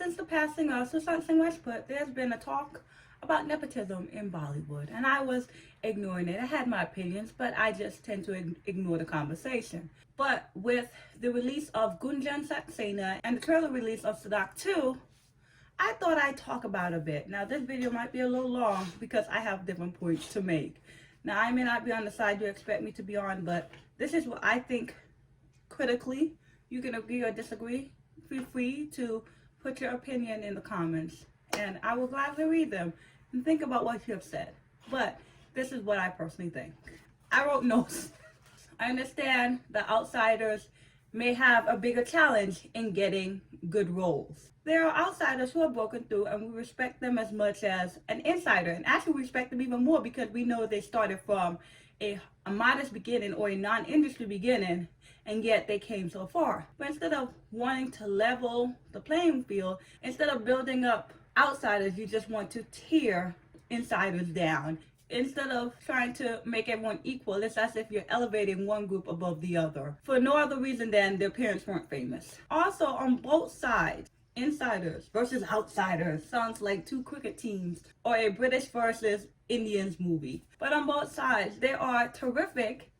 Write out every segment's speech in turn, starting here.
since the passing of Sushant Singh Rajput, there's been a talk about nepotism in Bollywood, and I was ignoring it. I had my opinions, but I just tend to ignore the conversation. But with the release of Gunjan Saxena and the trailer release of Sadak 2, I thought I'd talk about it a bit. Now, this video might be a little long because I have different points to make. Now, I may not be on the side you expect me to be on, but this is what I think critically. You can agree or disagree. Feel free to put your opinion in the comments, and I will gladly read them and think about what you have said. But this is what I personally think. I wrote notes. I understand that outsiders may have a bigger challenge in getting good roles. There are outsiders who have broken through, and we respect them as much as an insider, and actually we respect them even more because we know they started from a modest beginning or a non-industry beginning, and yet they came so far. But instead of wanting to level the playing field, instead of building up outsiders, you just want to tear insiders down. Instead of trying to make everyone equal, it's as if you're elevating one group above the other for no other reason than their parents weren't famous. Also, on both sides, insiders versus outsiders sounds like two cricket teams or a British versus Indians movie. But on both sides, there are terrific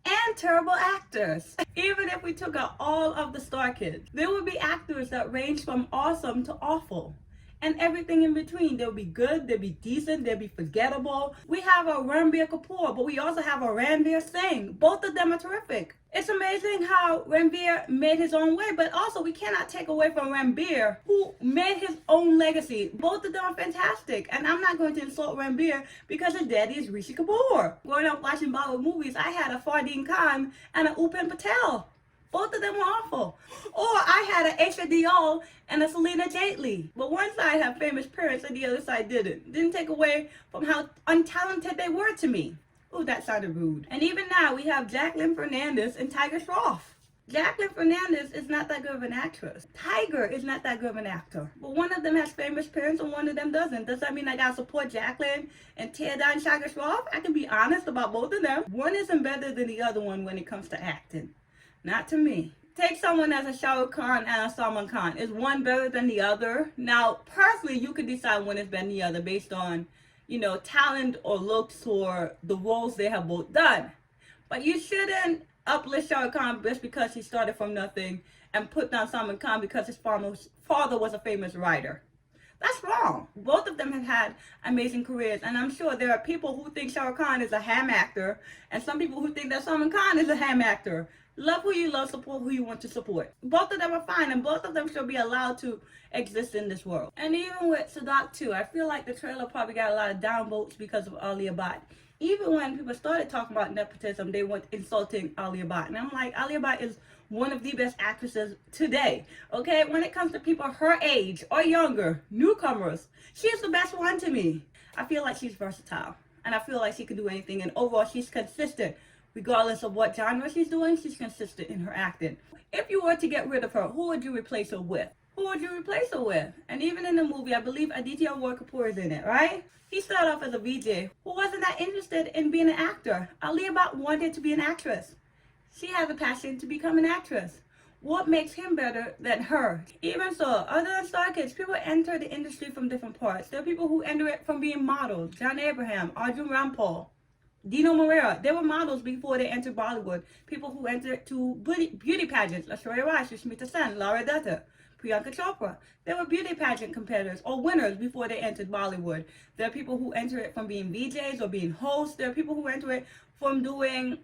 and terrible actors. Even if we took out all of the star kids, there would be actors that range from awesome to awful, and everything in between. They'll be good, they'll be decent, they'll be forgettable. We have a Ranbir Kapoor, but we also have a Ranveer Singh. Both of them are terrific. It's amazing how Ranbir made his own way, but also we cannot take away from Ranbir, who made his own legacy. Both of them are fantastic, and I'm not going to insult Ranbir because his daddy is Rishi Kapoor. Growing up watching Bollywood movies, I had a Fardeen Khan and a Upen Patel. Both of them were awful. Or I had an Aisha Diol and a Selena Jaitley. But one side had famous parents and the other side didn't. Didn't take away from how untalented they were to me. Ooh, that sounded rude. And even now we have Jacqueline Fernandez and Tiger Shroff. Jacqueline Fernandez is not that good of an actress. Tiger is not that good of an actor. But one of them has famous parents and one of them doesn't. Does that mean I gotta support Jacqueline and tear down Tiger Shroff? I can be honest about both of them. One isn't better than the other one when it comes to acting. Not to me. Take someone as a Shah Rukh Khan and a Salman Khan. Is one better than the other? Now, personally, you could decide one is better than the other based on, talent or looks or the roles they have both done. But you shouldn't uplift Shah Rukh Khan just because he started from nothing and put down Salman Khan because his father was a famous writer. That's wrong. Both of them have had amazing careers, and I'm sure there are people who think Shah Rukh Khan is a ham actor, and some people who think that Salman Khan is a ham actor. Love who you love, support who you want to support. Both of them are fine, and both of them should be allowed to exist in this world. And even with Sadak 2, I feel like the trailer probably got a lot of downvotes because of Alia Bhatt. Even when people started talking about nepotism, they went insulting Alia Bhatt. And I'm like, Alia Bhatt is one of the best actresses today, okay? When it comes to people her age or younger, newcomers, she's the best one to me. I feel like she's versatile, and I feel like she can do anything, and overall, she's consistent. Regardless of what genre she's doing, she's consistent in her acting. If you were to get rid of her, who would you replace her with? Who would you replace her with? And even in the movie, I believe Aditya Roy Kapoor is in it, right? He started off as a VJ who wasn't that interested in being an actor. Alia Bhatt wanted to be an actress. She has a passion to become an actress. What makes him better than her? Even so, other than star kids, people enter the industry from different parts. There are people who enter it from being models. John Abraham, Arjun Rampal, Dino Moreira. They were models before they entered Bollywood. People who entered to beauty pageants, Aishwarya Rai, Sushmita Sen, Lara Dutta, Priyanka Chopra. They were beauty pageant competitors or winners before they entered Bollywood. There are people who enter it from being VJs or being hosts. There are people who enter it from doing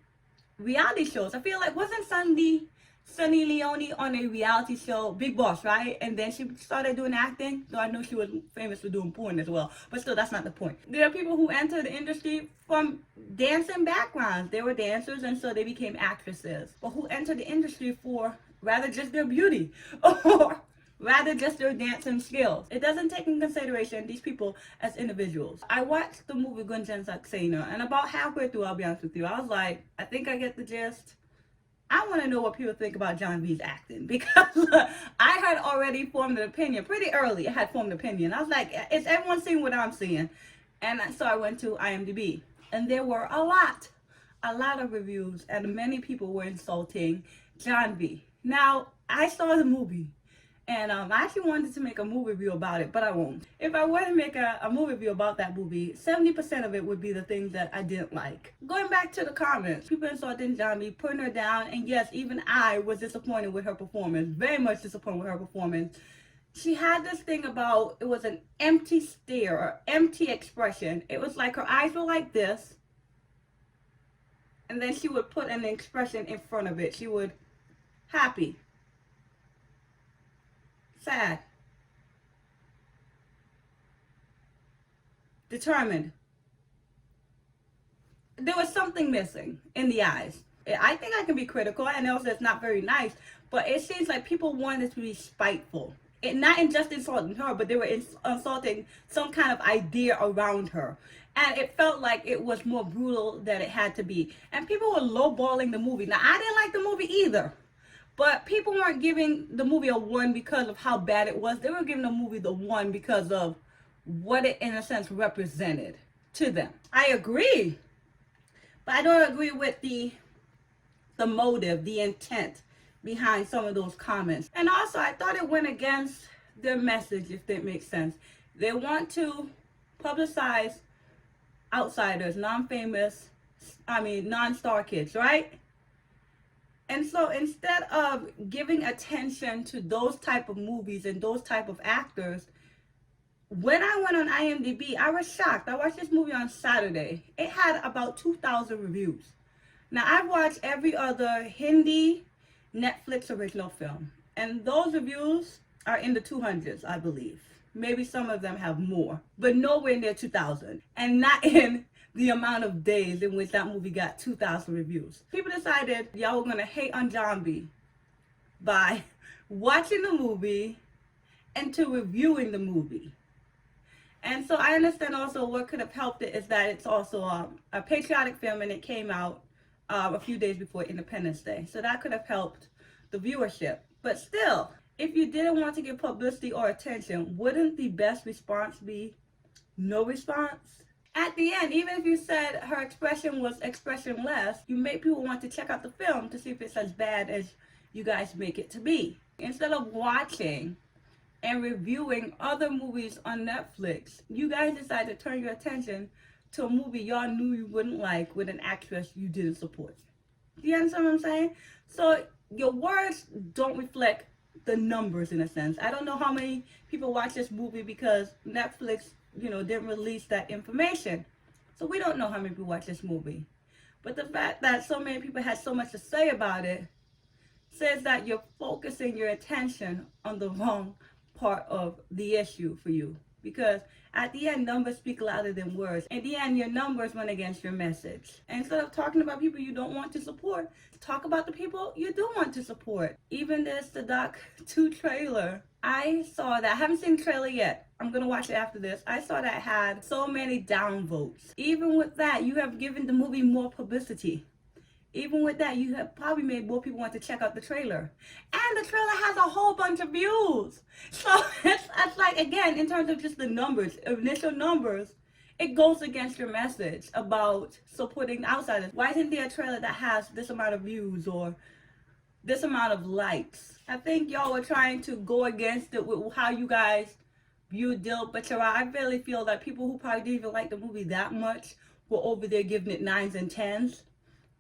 reality shows. I feel like, wasn't Sunny Leone on a reality show, Big Boss, right? And then she started doing acting. Though I know she was famous for doing porn as well. But still, that's not the point. There are people who enter the industry from dancing backgrounds. They were dancers, and so they became actresses. But who entered the industry for rather just their beauty or rather just their dancing skills. It doesn't take in consideration these people as individuals. I watched the movie Gunjan Saxena, and about halfway through, I'll be honest with you, I was like, I think I get the gist. I want to know what people think about John V's acting, because I had already formed an opinion pretty early. I had formed an opinion. I was like, is everyone seeing what I'm seeing? And so I went to IMDb, and there were a lot of reviews, and many people were insulting John V. Now, I saw the movie, And I actually wanted to make a movie review about it, but I won't. If I were to make a movie review about that movie, 70% of it would be the things that I didn't like. Going back to the comments, people insulting Jambi, putting her down, and yes, even I was disappointed with her performance, very much disappointed with her performance. She had this thing about, it was an empty stare, or empty expression. It was like her eyes were like this, and then she would put an expression in front of it. She would, happy, sad, determined. There was something missing in the eyes. I think I can be critical. I know it's not very nice, but it seems like people wanted to be spiteful. Not just insulting her, but they were insulting some kind of idea around her. And it felt like it was more brutal than it had to be. And people were lowballing the movie. Now, I didn't like the movie either. But people weren't giving the movie a 1 because of how bad it was. They were giving the movie the 1 because of what it, in a sense, represented to them. I agree. But I don't agree with the motive, the intent behind some of those comments. And also, I thought it went against their message, if that makes sense. They want to publicize outsiders, non-star kids, right? And so instead of giving attention to those type of movies and those type of actors, when I went on IMDb, I was shocked. I watched this movie on Saturday. It had about 2,000 reviews. Now, I've watched every other Hindi Netflix original film, and those reviews are in the 200s, I believe. Maybe some of them have more, but nowhere near 2,000, and not in the amount of days in which that movie got 2,000 reviews. People decided y'all were gonna hate on Jambi by watching the movie and to reviewing the movie. And so I understand also what could have helped it is that it's also a patriotic film, and it came out a few days before Independence Day. So that could have helped the viewership. But still, if you didn't want to get publicity or attention, wouldn't the best response be no response? At the end, even if you said her expression was expressionless, you make people want to check out the film to see if it's as bad as you guys make it to be. Instead of watching and reviewing other movies on Netflix, you guys decided to turn your attention to a movie y'all knew you wouldn't like with an actress you didn't support. Do you understand what I'm saying? So your words don't reflect the numbers, in a sense. I don't know how many people watch this movie because Netflix, didn't release that information. So we don't know how many people watch this movie. But the fact that so many people had so much to say about it says that you're focusing your attention on the wrong part of the issue for you. Because at the end, numbers speak louder than words. In the end, your numbers went against your message. And instead of talking about people you don't want to support, talk about the people you do want to support. Even the Doc 2 trailer, I saw that. I haven't seen the trailer yet. I'm going to watch it after this. I saw that it had so many downvotes. Even with that, you have given the movie more publicity. Even with that, you have probably made more people want to check out the trailer. And the trailer has a whole bunch of views. So it's like, again, in terms of just the numbers, initial numbers, it goes against your message about supporting outsiders. Why isn't there a trailer that has this amount of views or this amount of likes? I think y'all were trying to go against it with how you guys viewed Dil Bachara. I really feel that people who probably didn't even like the movie that much were over there giving it 9s and 10s.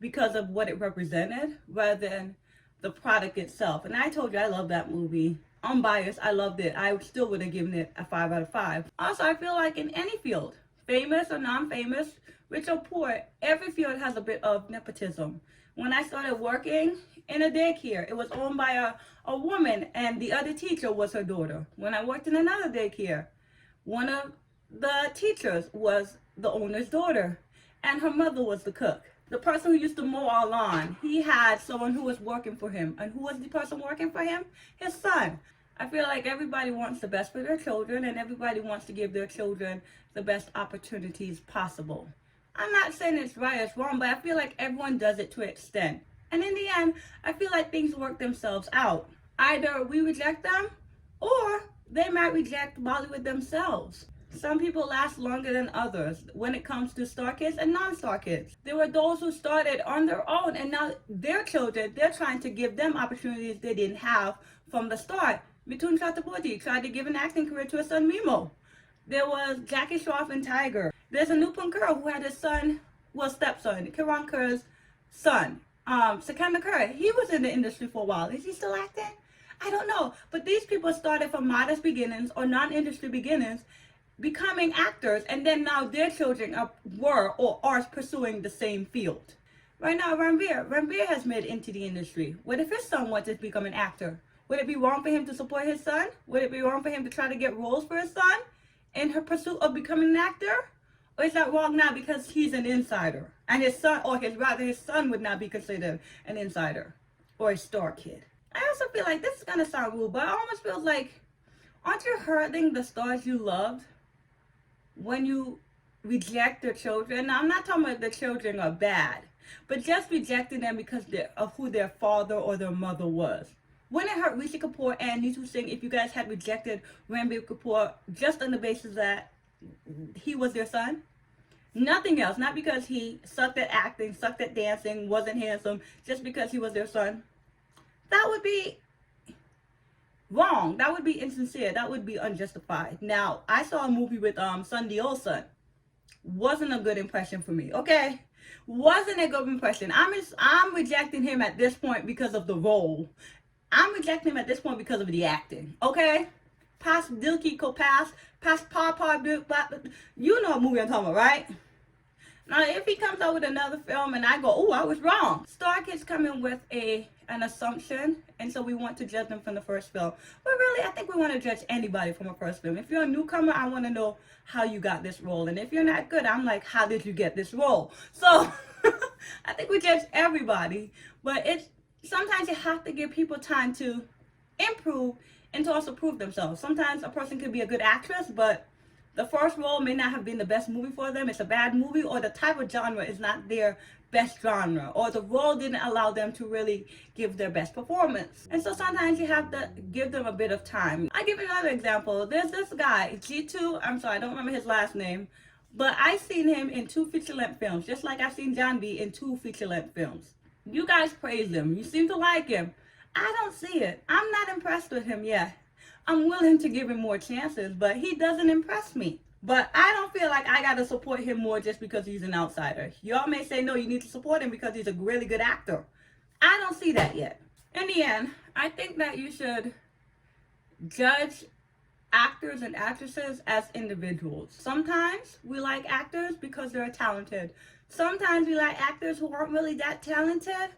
Because of what it represented rather than the product itself. And I told you I love that movie. Unbiased, I loved it. I still would have given it a 5 out of 5. Also, I feel like in any field, famous or non-famous, rich or poor, every field has a bit of nepotism. When I started working in a daycare, it was owned by a woman, and the other teacher was her daughter. When I worked in another daycare, one of the teachers was the owner's daughter, and her mother was the cook. The person who used to mow our lawn, he had someone who was working for him. And who was the person working for him? His son. I feel like everybody wants the best for their children, and everybody wants to give their children the best opportunities possible. I'm not saying it's right or it's wrong, but I feel like everyone does it to an extent. And in the end, I feel like things work themselves out. Either we reject them, or they might reject Bollywood themselves. Some people last longer than others when it comes to star kids and non-star kids. There were those who started on their own, and now their children, they're trying to give them opportunities they didn't have from the start. Mithun Chakraborty tried to give an acting career to his son Mimo. There was Jackie Shroff in Tiger. There's a Nupun Kaur who had his son, well, stepson, Kiran Kaur's son. Sikandar Kaur, he was in the industry for a while. Is he still acting? I don't know. But these people started from modest beginnings or non-industry beginnings, becoming actors, and then now their children were or are pursuing the same field. Right now, Ranveer has made it into the industry. What if his son wanted to become an actor? Would it be wrong for him to support his son? Would it be wrong for him to try to get roles for his son in her pursuit of becoming an actor? Or is that wrong now because he's an insider? And his son, or his son would not be considered an insider or a star kid. I also feel like this is going to sound rude, but it almost feels like, aren't you hurting the stars you loved when you reject their children? Now, I'm not talking about the children are bad, but just rejecting them because of who their father or their mother was. Wouldn't it hurt Rishi Kapoor and Neetu Singh if you guys had rejected Ranbir Kapoor just on the basis that he was their son? Nothing else. Not because he sucked at acting, sucked at dancing, wasn't handsome, just because he was their son. That would be wrong. That would be insincere. That would be unjustified. Now, I saw a movie with Sun Deol. Wasn't a good impression for me, okay? Wasn't a good impression. I'm rejecting him at this point because of the role. I'm rejecting him at this point because of the acting, okay? Past Dilki Ko past Papa, you know what movie I'm talking about, right? Now, if he comes out with another film and I go, oh, I was wrong. Star kids come in with an assumption, and so we want to judge them from the first film. But really, I think we want to judge anybody from a first film. If you're a newcomer, I want to know how you got this role. And if you're not good, I'm like, how did you get this role? So, I think we judge everybody. But sometimes you have to give people time to improve and to also prove themselves. Sometimes a person could be a good actress, but the first role may not have been the best movie for them. It's a bad movie, or the type of genre is not their best genre, or the role didn't allow them to really give their best performance. And so sometimes you have to give them a bit of time. I'll give you another example. There's this guy, G2, I'm sorry, I don't remember his last name, but I've seen him in 2 feature-length films, just like I've seen Janvi in 2 feature-length films. You guys praise him. You seem to like him. I don't see it. I'm not impressed with him yet. I'm willing to give him more chances, but he doesn't impress me. But I don't feel like I got to support him more just because he's an outsider. Y'all may say, no, you need to support him because he's a really good actor. I don't see that yet. In the end, I think that you should judge actors and actresses as individuals. Sometimes we like actors because they're talented. Sometimes we like actors who aren't really that talented,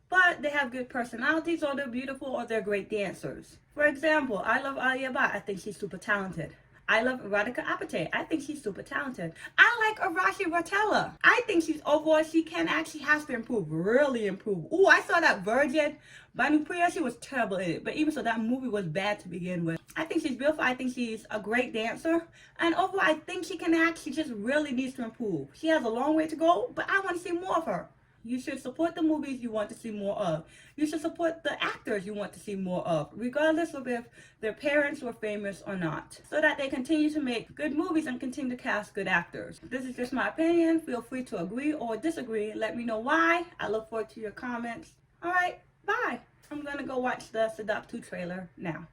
but they have good personalities, or they're beautiful, or they're great dancers. For example, I love Alia Bhatt. I think she's super talented. I love Radhika Apte. I think she's super talented. I like Arashi Rotella. I think she has to improve, really improve. Ooh, I saw that Virgin by Nupriya. She was terrible in it, but even so, that movie was bad to begin with. I think she's beautiful. I think she's a great dancer. And overall, I think she can act. She just really needs to improve. She has a long way to go, but I want to see more of her. You should support the movies you want to see more of. You should support the actors you want to see more of, regardless of if their parents were famous or not, so that they continue to make good movies and continue to cast good actors. This is just my opinion. Feel free to agree or disagree. Let me know why. I look forward to your comments. All right, bye. I'm going to go watch the Sadaf 2 trailer now.